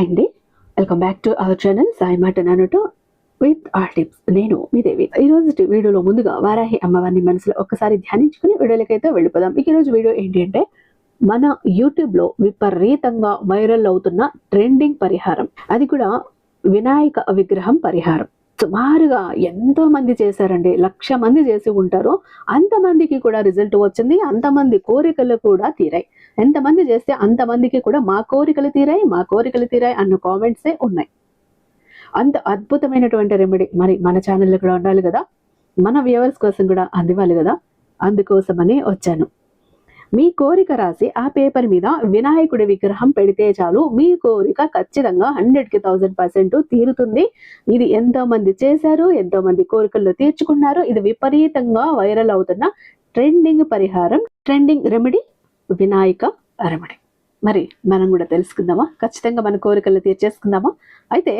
Hi అండి, welcome back to our channel Sai మాట నానుట with are tips. నేను మీ దేవి. ఈ రోజు వీడియోలో ముందుగా వారాహి అమ్మవారిని మనసులో ఒక్కసారి ధ్యానించుకుని వీడియోలకైతే వెళ్ళిపోదాం. ఈ రోజు వీడియో ఏంటి అంటే, మన యూట్యూబ్ లో విపరీతంగా వైరల్ అవుతున్న ట్రెండింగ్ పరిహారం, అది కూడా వినాయక విగ్రహం పరిహారం. సుమారుగా ఎంతో మంది చేశారండి, 1,00,000 మంది చేసి ఉంటారు. అంతమందికి కూడా రిజల్ట్ వచ్చింది, అంతమంది కోరికలు కూడా తీరాయి. ఎంతమంది చేస్తే అంతమందికి కూడా మా కోరికలు తీరాయి అన్న కామెంట్సే ఉన్నాయి. అంత అద్భుతమైనటువంటి రెమెడీ మరి మన ఛానల్లో కూడా ఉండాలి కదా, మన వ్యూవర్స్ కోసం కూడా అందివ్వాలి కదా, అందుకోసమని వచ్చాను. మీ కోరిక రాసి ఆ పేపర్ మీద వినాయకుడి విగ్రహం పెడితే చాలు, మీ కోరిక ఖచ్చితంగా 100కి 1000% తీరుతుంది. ఇది ఎంతో మంది చేశారు, ఎంతో మంది కోరికల్లో తీర్చుకున్నారు. ఇది విపరీతంగా వైరల్ అవుతున్న ట్రెండింగ్ పరిహారం, ట్రెండింగ్ రెమెడీ, వినాయక రెమెడీ. మరి మనం కూడా తెలుసుకుందామా? ఖచ్చితంగా మన కోరికలు తీర్చేసుకుందామా? అయితే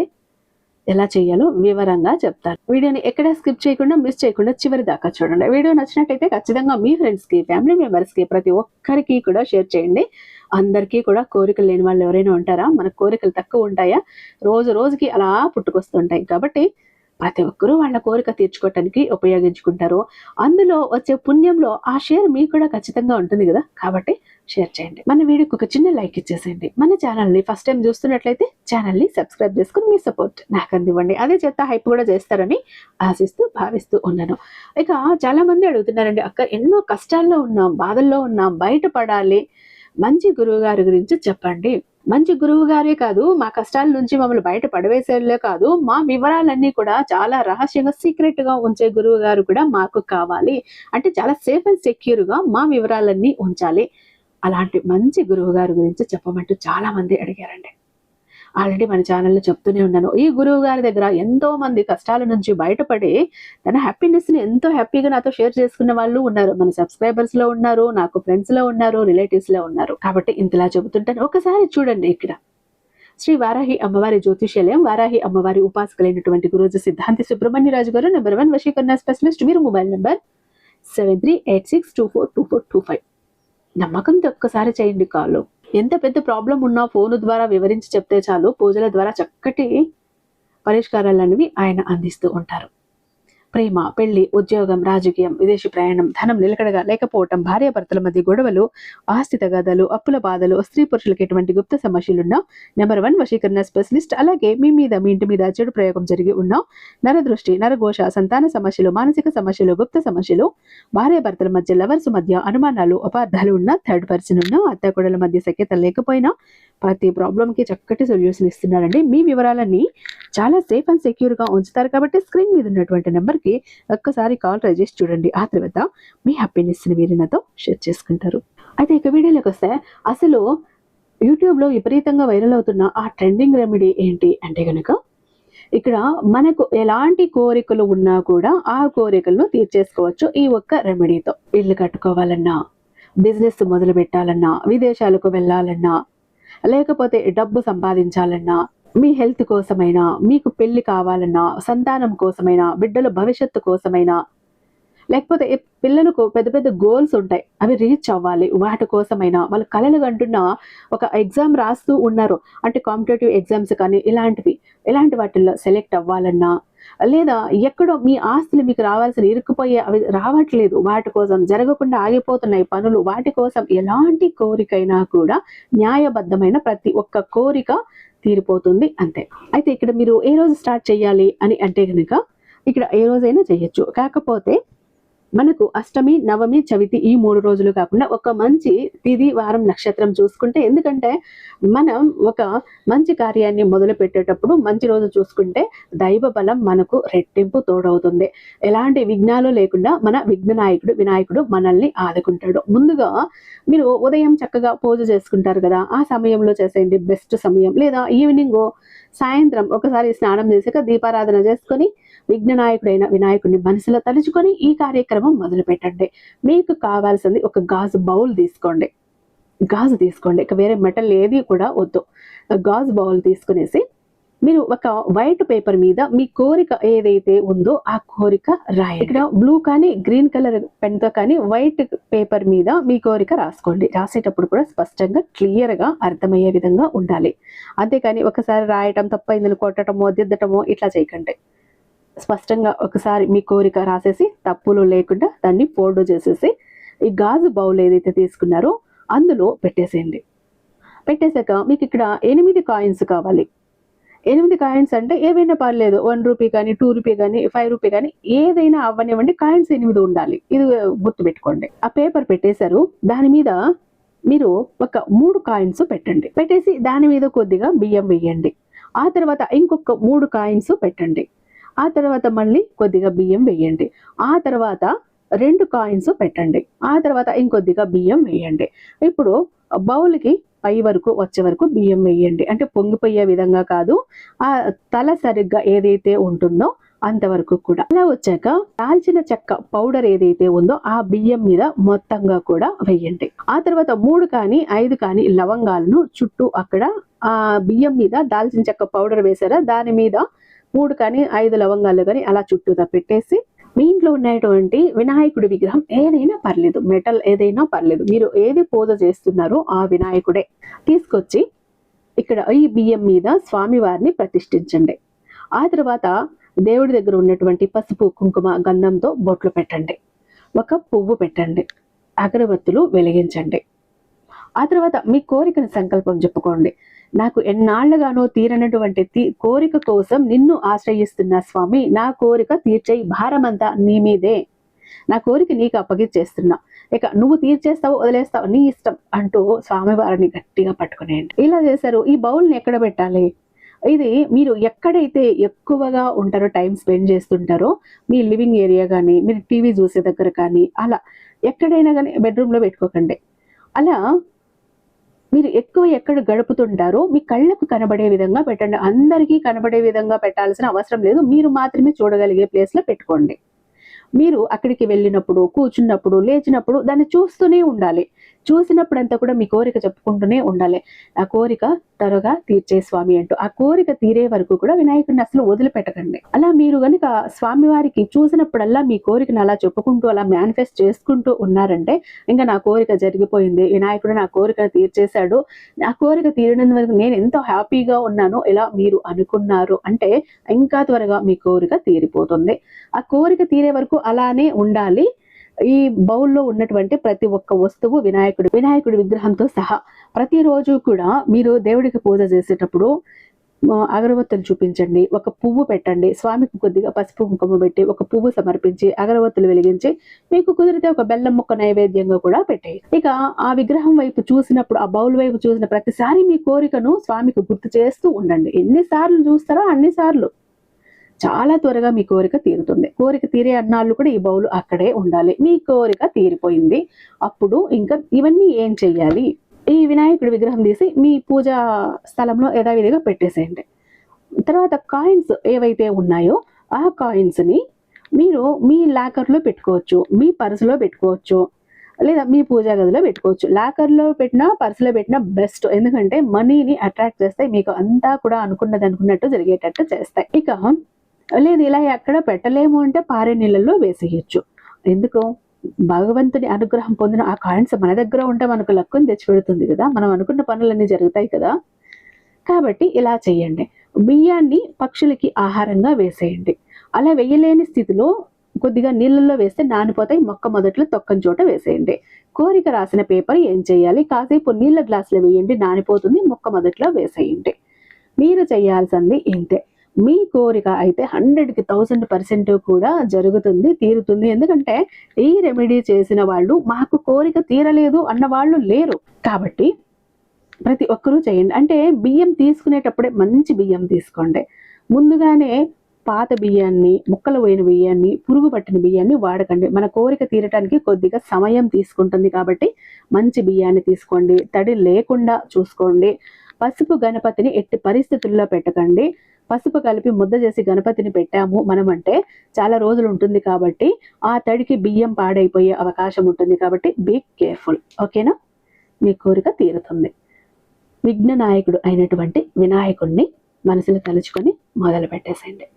ఎలా చేయాలో వివరంగా చెప్తాను. వీడియోని ఎక్కడ స్కిప్ చేయకుండా, మిస్ చేయకుండా చివరి దాకా చూడండి. వీడియో నచ్చినట్టయితే ఖచ్చితంగా మీ ఫ్రెండ్స్కి, ఫ్యామిలీ మెంబర్స్కి, ప్రతి ఒక్కరికి కూడా షేర్ చేయండి. అందరికీ కూడా కోరికలు లేని వాళ్ళు ఎవరైనా ఉంటారా? మన కోరికలు తక్కువ ఉంటాయా? రోజు రోజుకి అలా పుట్టుకొస్తుంటాయి. కాబట్టి ప్రతి ఒక్కరూ వాళ్ళ కోరిక తీర్చుకోవటానికి ఉపయోగించుకుంటారు. అందులో వచ్చే పుణ్యంలో ఆ షేర్ మీకు కూడా ఖచ్చితంగా ఉంటుంది కదా, కాబట్టి షేర్ చేయండి. మన వీడియోకి ఒక చిన్న లైక్ ఇచ్చేసేయండి. మన ఛానల్ని ఫస్ట్ టైం చూస్తున్నట్లయితే ఛానల్ని సబ్స్క్రైబ్ చేసుకుని మీ సపోర్ట్ నాకు అందివ్వండి. అదే చేత హైప్ కూడా చేస్తారని ఆశిస్తూ భావిస్తూ ఉన్నాను. ఇక చాలా మంది అడుగుతున్నారండి, అక్క ఎన్నో కష్టాల్లో ఉన్నాం, బాధల్లో ఉన్నాం, బయటపడాలి, మంచి గురువు గారి గురించి చెప్పండి. మంచి గురువు గారే కాదు, మా కష్టాల నుంచి మమ్మల్ని బయట పడవేసేలే కాదు, మా వివరాలన్నీ కూడా చాలా రహస్యంగా సీక్రెట్ గా ఉంచే గురువు గారు కూడా మాకు కావాలి. అంటే చాలా సేఫ్ అండ్ సెక్యూర్ గా మా వివరాలన్నీ ఉంచాలి. అలాంటి మంచి గురువు గారి గురించి చెప్పమంటూ చాలా మంది అడిగారండి. ఆల్రెడీ మన ఛానల్లో చెప్తూనే ఉన్నాను. ఈ గురువు గారి దగ్గర ఎంతో మంది కష్టాల నుంచి బయటపడి తన హ్యాపీనెస్ ని ఎంతో హ్యాపీగా నాతో షేర్ చేసుకున్న వాళ్ళు ఉన్నారు. మన సబ్స్క్రైబర్స్ లో ఉన్నారు, నాకు ఫ్రెండ్స్ లో ఉన్నారు, రిలేటివ్స్ లో ఉన్నారు. కాబట్టి ఇంతలా చెబుతుంటాను, ఒకసారి చూడండి. ఇక్కడ శ్రీ వారాహి అమ్మవారి జ్యోతిష్యాలయం, వారాహి అమ్మవారి ఉపాసకులైనటువంటి గురూజీ సిద్ధాంతి సుబ్రహ్మణ్యరాజు గారు, నెంబర్ 1 వశీకరణ స్పెషలిస్ట్. వీరు మొబైల్ నెంబర్ 7386242425. నమ్మకంతో ఒక్కసారి చేయండి కాల్. ఎంత పెద్ద ప్రాబ్లం ఉన్నా ఫోను ద్వారా వివరించి చెప్తే చాలు, పూజల ద్వారా చక్కటి పరిష్కారాలనేవి ఆయన అందిస్తూ ఉంటారు. ప్రేమ, పెళ్లి, ఉద్యోగం, రాజకీయం, విదేశీ ప్రయాణం, ధనం నిలకడగా లేకపోవటం, భార్యాభర్తల మధ్య గొడవలు, ఆస్తి తగాదాలు, అప్పుల బాధలు, స్త్రీ పురుషులకు ఎటువంటి గుప్త సమస్యలున్నా నెంబర్ 1 వశీకరణ స్పెషలిస్ట్. అలాగే మీ మీద, మీ ఇంటి మీద చెడు ప్రయోగం జరిగి ఉన్నా, నరదృష్టి, నరఘోష, సంతాన సమస్యలు, మానసిక సమస్యలు, గుప్త సమస్యలు, భార్యాభర్తల మధ్య, లవర్స్ మధ్య అనుమానాలు, అపార్థాలు ఉన్నా, థర్డ్ పర్సన్ ఉన్నా, అత్తాకోడల మధ్య సఖ్యత లేకపోయినా ప్రతి ప్రాబ్లంకి చక్కటి సొల్యూషన్ ఇస్తున్నారండి. మీ వివరాలన్నీ చాలా సేఫ్ అండ్ సెక్యూర్ గా ఉంచుతారు. కాబట్టి స్క్రీన్ మీద ఉన్నటువంటి నెంబర్కి ఒక్కసారి కాల్ ట్రై చేసి చూడండి. ఆ తర్వాత మీ హ్యాపీనెస్ ని మీరు నాతో షేర్ చేసుకుంటారు. అయితే ఇక వీడియోలోకి వస్తే, అసలు యూట్యూబ్ లో విపరీతంగా వైరల్ అవుతున్న ఆ ట్రెండింగ్ రెమెడీ ఏంటి అంటే గనక, ఇక్కడ మనకు ఎలాంటి కోరికలు ఉన్నా కూడా ఆ కోరికలను తీర్చేసుకోవచ్చు ఈ ఒక్క రెమెడీతో. ఇల్లు కట్టుకోవాలన్నా, బిజినెస్ మొదలు పెట్టాలన్నా, విదేశాలకు వెళ్ళాలన్నా, లేకపోతే డబ్బు సంపాదించాలన్నా, మీ హెల్త్ కోసమైనా, మీకు పెళ్లి కావాలన్నా, సంతానం కోసమైనా, బిడ్డల భవిష్యత్తు కోసమైనా, లేకపోతే పిల్లలకు పెద్ద పెద్ద గోల్స్ ఉంటాయి, అవి రీచ్ అవ్వాలి, వాటి కోసమైనా, వాళ్ళు కలలు కంటున్న ఒక ఎగ్జామ్ రాస్తూ ఉన్నారు అంటే కాంపిటేటివ్ ఎగ్జామ్స్ కానీ ఇలాంటి వాటిల్లో సెలెక్ట్ అవ్వాలన్నా, లేదా ఎక్కడో మీ ఆస్తులు మీకు రావాల్సిన ఇరుక్కుపోయే అవి రావట్లేదు, వాటి కోసం జరగకుండా ఆగిపోతున్నాయి పనులు, వాటి కోసం ఎలాంటి కోరికైనా కూడా న్యాయబద్ధమైన ప్రతి ఒక్క కోరిక తీరిపోతుంది అంతే. అయితే ఇక్కడ మీరు ఏ రోజు స్టార్ట్ చేయాలి అని అంటే కనుక, ఇక్కడ ఏ రోజైనా చేయొచ్చు. కాకపోతే మనకు అష్టమి, నవమి, చవితి ఈ 3 రోజులు కాకుండా ఒక మంచి తిథి, వారం, నక్షత్రం చూసుకుంటే, ఎందుకంటే మనం ఒక మంచి కార్యాన్ని మొదలు పెట్టేటప్పుడు మంచి రోజు చూసుకుంటే దైవ బలం మనకు రెట్టింపు తోడవుతుంది. ఎలాంటి విఘ్నాలు లేకుండా మన వినాయకుడు మనల్ని ఆదుకుంటాడు. ముందుగా మీరు ఉదయం చక్కగా పూజ చేసుకుంటారు కదా, ఆ సమయంలో చేసేయండి బెస్ట్ సమయం. లేదా ఈవినింగ్, సాయంత్రం ఒకసారి స్నానం చేసాక దీపారాధన చేసుకొని విఘ్ననాయకుడైన వినాయకుడిని మనసులో తలుచుకొని ఈ కార్యక్రమం మొదలు పెట్టండి. మీకు కావాల్సింది ఒక గాజు బౌల్ తీసుకోండి. ఇక వేరే మెటల్ ఏది కూడా వద్దు. గాజు బౌల్ తీసుకునేసి మీరు ఒక వైట్ పేపర్ మీద మీ కోరిక ఏదైతే ఉందో ఆ కోరిక రాయండి. ఇక్కడ బ్లూ కానీ గ్రీన్ కలర్ పెన్ తో కానీ వైట్ పేపర్ మీద మీ కోరిక రాసుకోండి. రాసేటప్పుడు కూడా స్పష్టంగా క్లియర్ గా అర్థమయ్యే విధంగా ఉండాలి. అంతేకాని ఒకసారి రాయటం తప్పైందని కొట్టడమో దిద్దటమో ఇట్లా చేయకండి. స్పష్టంగా ఒకసారి మీ కోరిక రాసేసి తప్పులు లేకుండా దాన్ని ఫోల్డ్ చేసేసి ఈ గాజు బౌల్ ఏదైతే తీసుకున్నారో అందులో పెట్టేసేయండి. పెట్టేశాక మీకు ఇక్కడ 8 కాయిన్స్ కావాలి. 8 కాయిన్స్ అంటే ఏవైనా పర్లేదు, 1 రూపీ కానీ 2 రూపీ కానీ 5 రూపీ కానీ ఏదైనా అవ్వనివ్వండి, కాయిన్స్ 8 ఉండాలి. ఇది గుర్తుపెట్టుకోండి. ఆ పేపర్ పెట్టేశారు, దాని మీద మీరు ఒక 3 కాయిన్స్ పెట్టండి. పెట్టేసి దాని మీద కొద్దిగా బియ్యం వేయండి. ఆ తర్వాత ఇంకొక 3 కాయిన్స్ పెట్టండి. ఆ తర్వాత మళ్ళీ కొద్దిగా బియ్యం వేయండి. ఆ తర్వాత 2 కాయిన్స్ పెట్టండి. ఆ తర్వాత ఇంకొద్దిగా బియ్యం వేయండి. ఇప్పుడు బౌల్కి పై వరకు వచ్చే వరకు బియ్యం వేయండి. అంటే పొంగిపోయే విధంగా కాదు, ఆ తల సరిగ్గా ఏదైతే ఉంటుందో అంతవరకు కూడా. అలా వచ్చాక దాల్చిన చెక్క పౌడర్ ఏదైతే ఉందో ఆ బియ్యం మీద మొత్తంగా కూడా వేయండి. ఆ తర్వాత 3 కానీ 5 కానీ లవంగాలను చుట్టూ అక్కడ ఆ బియ్యం మీద దాల్చిన చెక్క పౌడర్ వేసారా దాని మీద 3 కానీ 5 లవంగాలు కానీ అలా చుట్టూతా పెట్టేసి మీ ఇంట్లో ఉన్నటువంటి వినాయకుడి విగ్రహం ఏదైనా పర్లేదు, మెటల్ ఏదైనా పర్లేదు, మీరు ఏది పూజ చేస్తున్నారో ఆ వినాయకుడే తీసుకొచ్చి ఇక్కడ ఈ బియ్యం మీద స్వామివారిని ప్రతిష్ఠించండి. ఆ తర్వాత దేవుడి దగ్గర ఉన్నటువంటి పసుపు కుంకుమ గంధంతో బొట్లు పెట్టండి. ఒక పువ్వు పెట్టండి. అగరబత్తులు వెలిగించండి. ఆ తర్వాత మీ కోరికను సంకల్పం చెప్పుకోండి. నాకు ఎన్నాళ్లుగానో తీరనటువంటి కోరిక కోసం నిన్ను ఆశ్రయిస్తున్నా స్వామి, నా కోరిక తీర్చేయి, భారమంతా నీ మీదే, నా కోరిక నీకు అప్పగిచ్చేస్తున్నా, ఇక నువ్వు తీర్చేస్తావు వదిలేస్తావు నీ ఇష్టం అంటూ స్వామివారిని గట్టిగా పట్టుకునేయండి. ఇలా చేశారు. ఈ బౌల్ని ఎక్కడ పెట్టాలి? ఇది మీరు ఎక్కడైతే ఎక్కువగా ఉంటారో, టైం స్పెండ్ చేస్తుంటారో, మీ లివింగ్ ఏరియా కానీ, మీరు టీవీ చూసే దగ్గర కానీ, అలా ఎక్కడైనా కానీ బెడ్రూమ్లో పెట్టుకోకండి. అలా మీరు ఎక్కువ ఎక్కడ గడుపుతుంటారో మీ కళ్ళకు కనబడే విధంగా పెట్టండి. అందరికీ కనబడే విధంగా పెట్టాల్సిన అవసరం లేదు, మీరు మాత్రమే చూడగలిగే ప్లేస్లో పెట్టుకోండి. మీరు అక్కడికి వెళ్ళినప్పుడు, కూర్చున్నప్పుడు, లేచినప్పుడు దాన్ని చూస్తూనే ఉండాలి. చూసినప్పుడంతా కూడా మీ కోరిక చెప్పుకుంటూనే ఉండాలి. ఆ కోరిక త్వరగా తీర్చే స్వామి అంటూ. ఆ కోరిక తీరే వరకు కూడా వినాయకుడిని అసలు వదిలిపెట్టకండి. అలా మీరు గనుక స్వామివారికి చూసినప్పుడల్లా మీ కోరికను అలా చెప్పుకుంటూ అలా మేనిఫెస్ట్ చేసుకుంటూ ఉన్నారంటే ఇంకా నా కోరిక జరిగిపోయింది, వినాయకుడు నా కోరికను తీర్చేశాడు, నా కోరిక తీరినందు వరకు నేను ఎంతో హ్యాపీగా ఉన్నాను, ఇలా మీరు అనుకున్నారు అంటే ఇంకా త్వరగా మీ కోరిక తీరిపోతుంది. ఆ కోరిక తీరే వరకు అలానే ఉండాలి. ఈ బౌల్లో ఉన్నటువంటి ప్రతి ఒక్క వస్తువు వినాయకుడి విగ్రహంతో సహా ప్రతిరోజు కూడా మీరు దేవుడికి పూజ చేసేటప్పుడు అగరవత్తులు చూపించండి. ఒక పువ్వు పెట్టండి. స్వామికి కొద్దిగా పసుపు కుంకుమ పెట్టి ఒక పువ్వు సమర్పించి అగరవత్తులు వెలిగించి మీకు కుదిరితే ఒక బెల్లం ముక్క నైవేద్యంగా కూడా పెట్టేయండి. ఇక ఆ విగ్రహం వైపు చూసినప్పుడు, ఆ బౌల్ వైపు చూసిన ప్రతిసారి మీ కోరికను స్వామికి గుర్తు చేస్తూ ఉండండి. ఎన్నిసార్లు చూస్తారో అన్నిసార్లు చాలా త్వరగా మీ కోరిక తీరుతుంది. కోరిక తీరే అన్నాళ్ళు కూడా ఈ బౌలు అక్కడే ఉండాలి. మీ కోరిక తీరిపోయింది. అప్పుడు ఇంకా ఇవన్నీ ఏం చెయ్యాలి? ఈ వినాయకుడి విగ్రహం తీసి మీ పూజా స్థలంలో యథావిధిగా పెట్టేసేయండి. తర్వాత కాయిన్స్ ఏవైతే ఉన్నాయో ఆ కాయిన్స్ని మీరు మీ లాకర్లో పెట్టుకోవచ్చు, మీ పర్సులో పెట్టుకోవచ్చు, లేదా మీ పూజా గదిలో పెట్టుకోవచ్చు. లాకర్లో పెట్టినా పర్సులో పెట్టినా బెస్ట్. ఎందుకంటే మనీని అట్రాక్ట్ చేస్తాయి, మీకు అంతా కూడా అనుకున్నట్టు జరిగేటట్టు చేస్తాయి. ఇక లేదు ఇలా ఎక్కడ పెట్టలేము అంటే పారే నీళ్ళల్లో వేసేయచ్చు. ఎందుకు? భగవంతుని అనుగ్రహం పొందిన ఆ కాయిన్స్ మన దగ్గర ఉంటే మనకు లక్కుని తెచ్చిపెడుతుంది కదా, మనం అనుకున్న పనులన్నీ జరుగుతాయి కదా. కాబట్టి ఇలా చేయండి. బియ్యాన్ని పక్షులకి ఆహారంగా వేసేయండి. అలా వేయలేని స్థితిలో కొద్దిగా నీళ్ళల్లో వేస్తే నానిపోతాయి, మొక్క మొదట్లో తొక్కని చోట వేసేయండి. కోరిక రాసిన పేపర్ ఏం చేయాలి? కాసేపు నీళ్ళ గ్లాసులో వేయండి, నానిపోతుంది, మొక్క మొదట్లో వేసేయండి. మీరు చేయాల్సింది ఇంతే. మీ కోరిక అయితే 100కి 1000% కూడా జరుగుతుంది, తీరుతుంది. ఎందుకంటే ఈ రెమెడీ చేసిన వాళ్ళు మాకు కోరిక తీరలేదు అన్న వాళ్ళు లేరు. కాబట్టి ప్రతి ఒక్కరూ చేయండి. అంటే బియ్యం తీసుకునేటప్పుడే మంచి బియ్యం తీసుకోండి. ముందుగానే పాత బియ్యాన్ని, ముక్కలు పోయిన బియ్యాన్ని, పురుగు పట్టిన బియ్యాన్ని వాడకండి. మన కోరిక తీరటానికి కొద్దిగా సమయం తీసుకుంటుంది కాబట్టి మంచి బియ్యాన్ని తీసుకోండి. తడి లేకుండా చూసుకోండి. పసుపు గణపతిని ఎట్టి పరిస్థితుల్లో పెట్టకండి. పసుపు కలిపి ముద్ద చేసి గణపతిని పెట్టాము మనం అంటే చాలా రోజులు ఉంటుంది కాబట్టి ఆ తడికి బియ్యం పాడైపోయే అవకాశం ఉంటుంది. కాబట్టి బీ కేర్ఫుల్. ఓకేనా? మీ కోరిక తీరుతుంది. విఘ్న నాయకుడు అయినటువంటి వినాయకుడిని మనసులో తలుచుకొని మొదలు పెట్టేసేయండి.